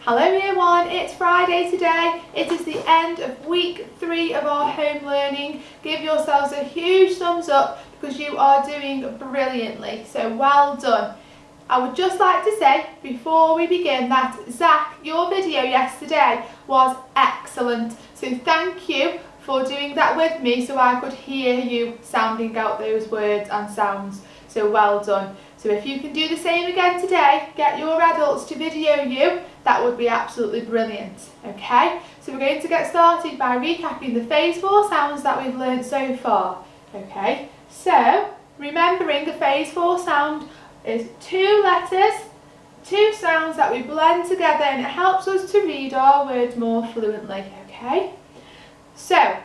Hello year one, it's Friday today. It is the end of week 3 of our home learning. Give yourselves a huge thumbs up because you are doing brilliantly, so well done. I would just like to say before we begin that Zach, your video yesterday was excellent, so thank you for doing that with me so I could hear you sounding out those words and sounds, so well done. So if you can do the same again today, get your adults to video you, that would be absolutely brilliant. Okay, so we're going to get started by recapping the phase 4 sounds that we've learned so far. Okay, so remembering a phase 4 sound is 2 letters, 2 sounds that we blend together, and it helps us to read our words more fluently. Okay, so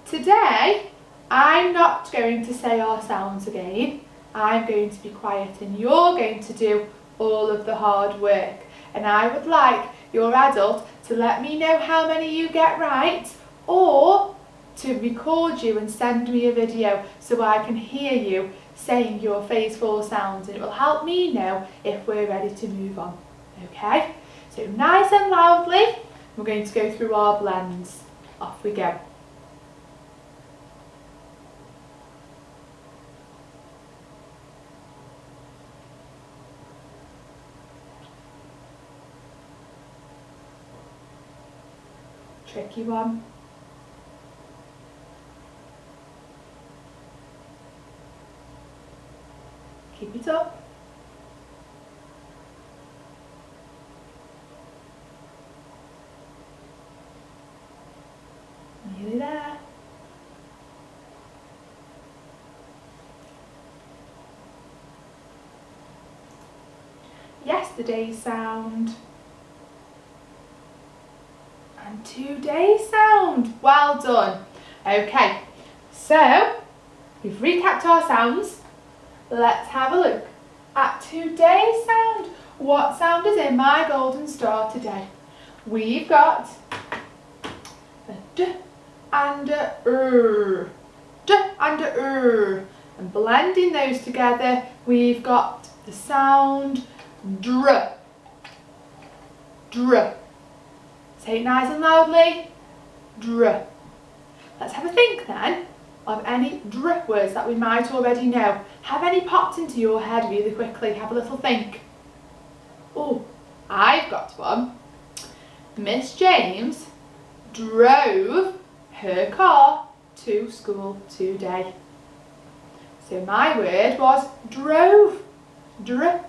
today I'm not going to say our sounds again. I'm going to be quiet and you're going to do all of the hard work, and I would like your adult to let me know how many you get right, or to record you and send me a video so I can hear you saying your phase 4 sounds, and it will help me know if we're ready to move on. Okay, so nice and loudly we're going to go through our blends. Off we go. Tricky one. Keep it up. Nearly there. Yesterday's sound. And today's sound. Well done. Okay, so we've recapped our sounds. Let's have a look at today's sound. What sound is in my golden star today? We've got a D and a R. D and a R. And blending those together, we've got the sound dr. Dr. Say it nice and loudly. Dr. Let's have a think then of any dr words that we might already know. Have any popped into your head really quickly? Have a little think. Oh, I've got one. Miss James drove her car to school today. So my word was drove. Drove.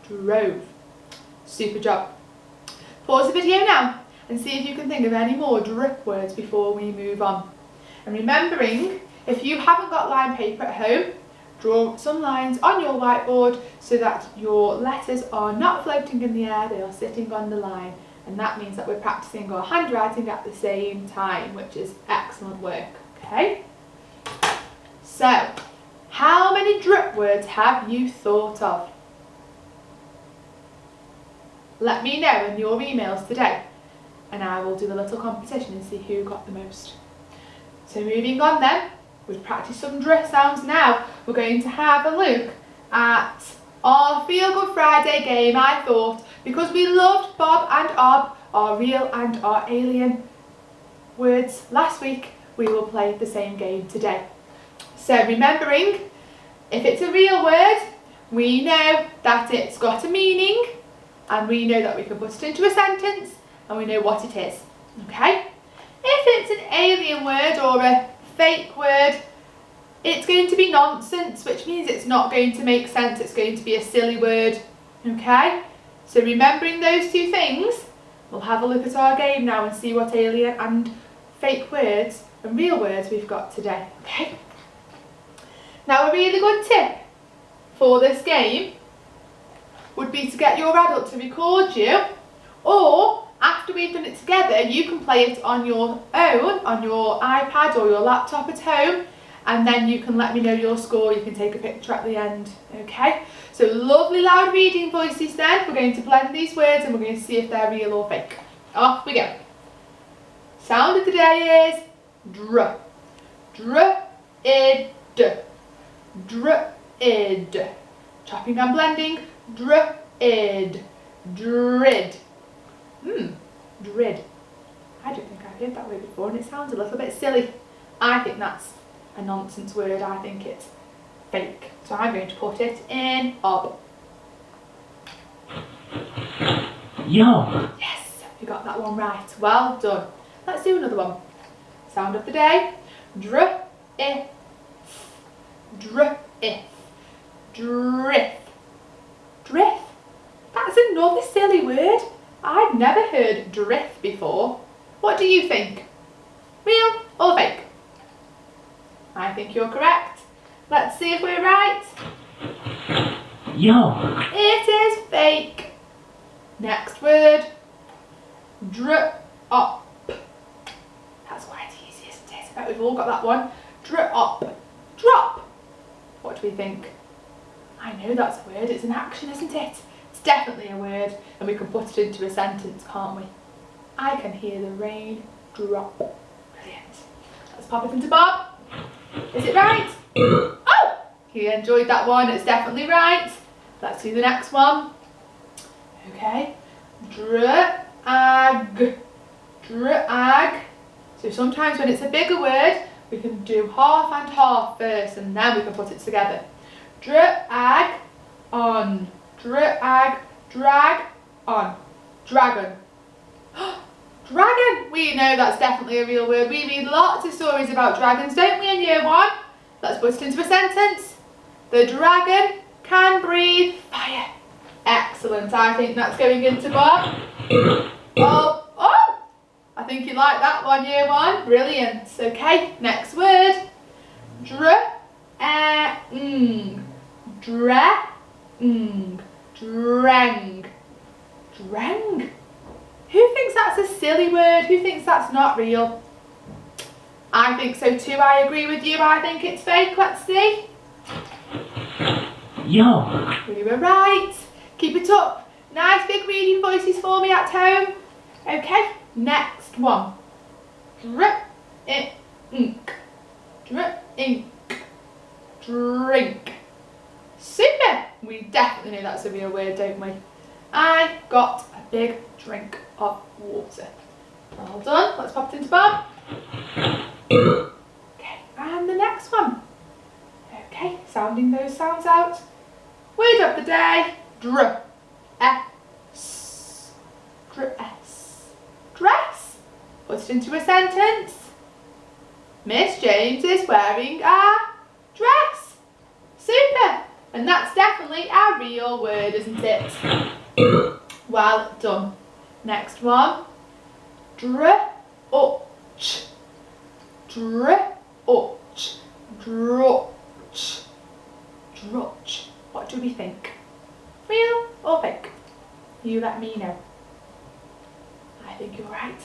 Drove. Super job. Pause the video now and see if you can think of any more drip words before we move on. And remembering, if you haven't got line paper at home, draw some lines on your whiteboard so that your letters are not floating in the air, they are sitting on the line. And that means that we're practicing our handwriting at the same time, which is excellent work. Okay? So, how many drip words have you thought of? Let me know in your emails today, and I will do a little competition and see who got the most. So moving on then, we've practiced some dr sounds now. We're going to have a look at our Feel Good Friday game, I thought, because we loved Bob and Ob, our real and our alien words last week, we will play the same game today. So remembering, if it's a real word, we know that it's got a meaning, and we know that we can put it into a sentence, and we know what it is. Okay? If it's an alien word or a fake word, it's going to be nonsense, which means it's not going to make sense. It's going to be a silly word. Okay? So remembering those 2 things, we'll have a look at our game now and see what alien and fake words and real words we've got today. Okay? Now, a really good tip for this game would be to get your adult to record you, or after we've done it together, you can play it on your own, on your iPad or your laptop at home, and then you can let me know your score. You can take a picture at the end. Okay? So lovely loud reading voices then. We're going to blend these words and we're going to see if they're real or fake. Off we go. Sound of the day is dr. Dr-id. Dr-id. Chopping and blending. Dr-id. Drid. Drid. I don't think I've heard that word before and it sounds a little bit silly. I think that's a nonsense word. I think it's fake. So I'm going to put it in ob. Yo. Yes, you got that one right. Well done. Let's do another one. Sound of the day. Dr-if. Dr-if. Drift. Drift. That's another silly word. I've never heard drift before. What do you think? Real or fake? I think you're correct. Let's see if we're right. Yo. It is fake. Next word. Drop. That's quite easy, isn't it? I bet we've all got that one. Drop. Drop. What do we think? I know that's a word. It's an action, isn't it? It's definitely a word and we can put it into a sentence, can't we? I can hear the rain drop. Brilliant. Let's pop it into Bob. Is it right? Oh! He enjoyed that one. It's definitely right. Let's do the next one. Okay. Drag. Drag. So sometimes when it's a bigger word, we can do half and half first and then we can put it together. Drag on. Drag. Drag on. Dragon. Dragon! We know that's definitely a real word. We read lots of stories about dragons, don't we, in year one? Let's put it into a sentence. The dragon can breathe fire. Excellent. I think that's going into Bob. Oh! I think you like that one, year one. Brilliant. Okay, next word. Dreng. Dreng. Dreng. Who thinks that's a silly word? Who thinks that's not real? I think so too. I agree with you. I think it's fake. Let's see. Yo. We were right. Keep it up. Nice big reading voices for me at home. Okay, next one. Drink. Drink. Drink. Super. We definitely know that's a real word, don't we? I got a big drink of water. Well done. Let's pop it into Bob. Okay, and the next one. Okay, sounding those sounds out. Word of the day. Dress. Dress. Dress. Put it into a sentence. Miss James is wearing a dress. Super. And that's definitely a real word, isn't it? Well done. Next one. Dr-uch. Dr-uch. Drutch. Drutch. What do we think? Real or fake? You let me know. I think you're right.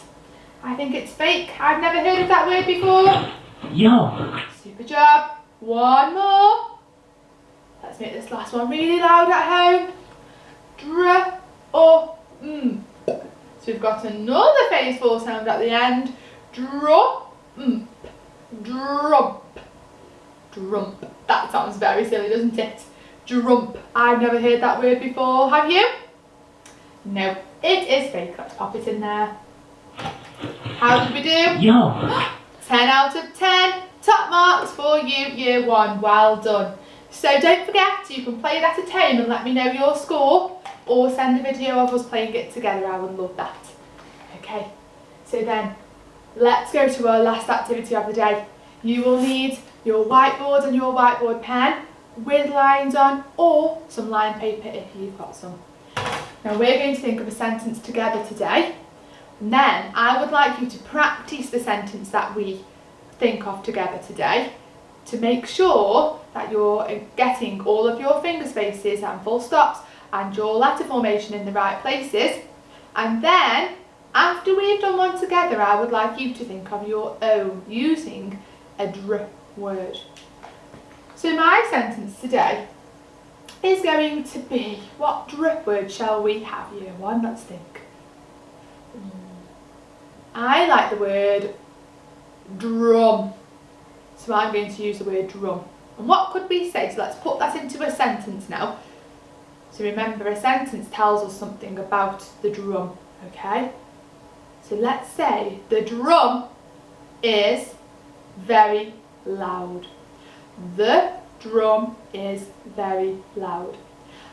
I think it's fake. I've never heard of that word before. Yo. Super job. One more. Let's make this last one really loud at home. Dr-ump. So we've got another phase 4 sound at the end. Dr-ump. Drump. Drump. That sounds very silly, doesn't it? Drump. I've never heard that word before. Have you? No. It is fake. Let's pop it in there. How did we do? Yo. 10 out of 10. Top marks for you, year 1. Well done. So don't forget, you can play that at home and let me know your score, or send a video of us playing it together. I would love that. Okay, so then let's go to our last activity of the day. You will need your whiteboard and your whiteboard pen with lines on, or some line paper if you've got some. Now we're going to think of a sentence together today, and then I would like you to practice the sentence that we think of together today, to make sure that you're getting all of your finger spaces and full stops and your letter formation in the right places. And then after we've done one together, I would like you to think of your own using a dr word. So my sentence today is going to be, what dr word shall we have, year 1? Let's think. I like the word drum. So I'm going to use the word drum. And what could we say? So let's put that into a sentence now. So remember, a sentence tells us something about the drum, okay? So let's say the drum is very loud. The drum is very loud.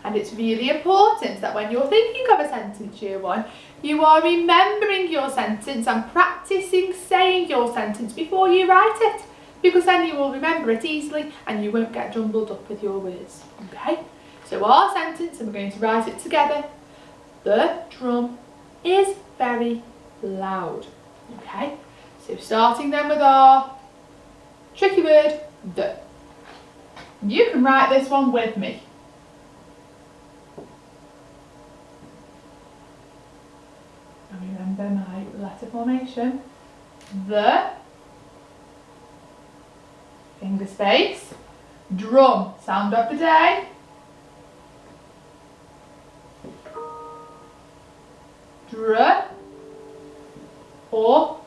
And it's really important that when you're thinking of a sentence, year one, you are remembering your sentence and practicing saying your sentence before you write it, because then you will remember it easily and you won't get jumbled up with your words, okay? So our sentence, and we're going to write it together. The drum is very loud, okay? So starting then with our tricky word, the. You can write this one with me. And remember my letter formation. The, finger space, drum, sound of the day. Dr, or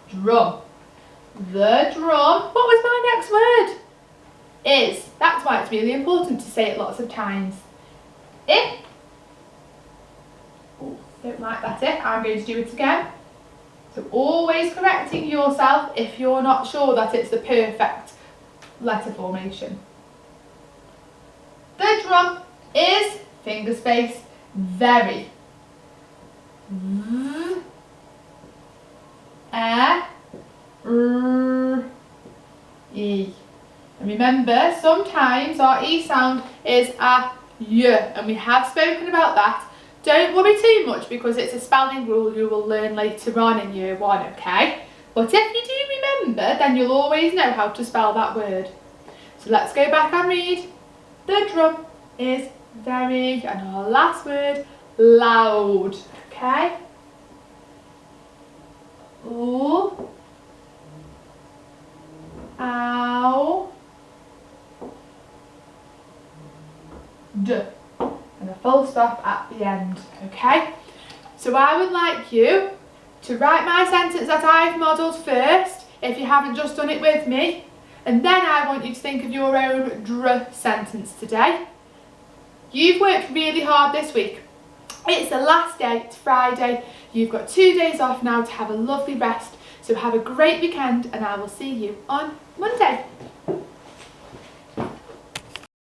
drum. The drum. What was my next word? Is. That's why it's really important to say it lots of times. If. Oh, don't like that if. I'm going to do it again. So always correcting yourself if you're not sure that it's the perfect letter formation. The drum is, finger space, very. E. And remember, sometimes our E sound is a Y, and we have spoken about that. Don't worry too much because it's a spelling rule you will learn later on in year one, okay? But if you do remember, then you'll always know how to spell that word. So let's go back and read. The drum is very, and our last word, loud, okay? Ooh. Ow. D. And a full stop at the end, okay? So I would like you to write my sentence that I've modelled first, if you haven't just done it with me, and then I want you to think of your own dr sentence today. You've worked really hard this week. It's the last day, it's Friday. You've got 2 days off now to have a lovely rest. So have a great weekend and I will see you on Monday.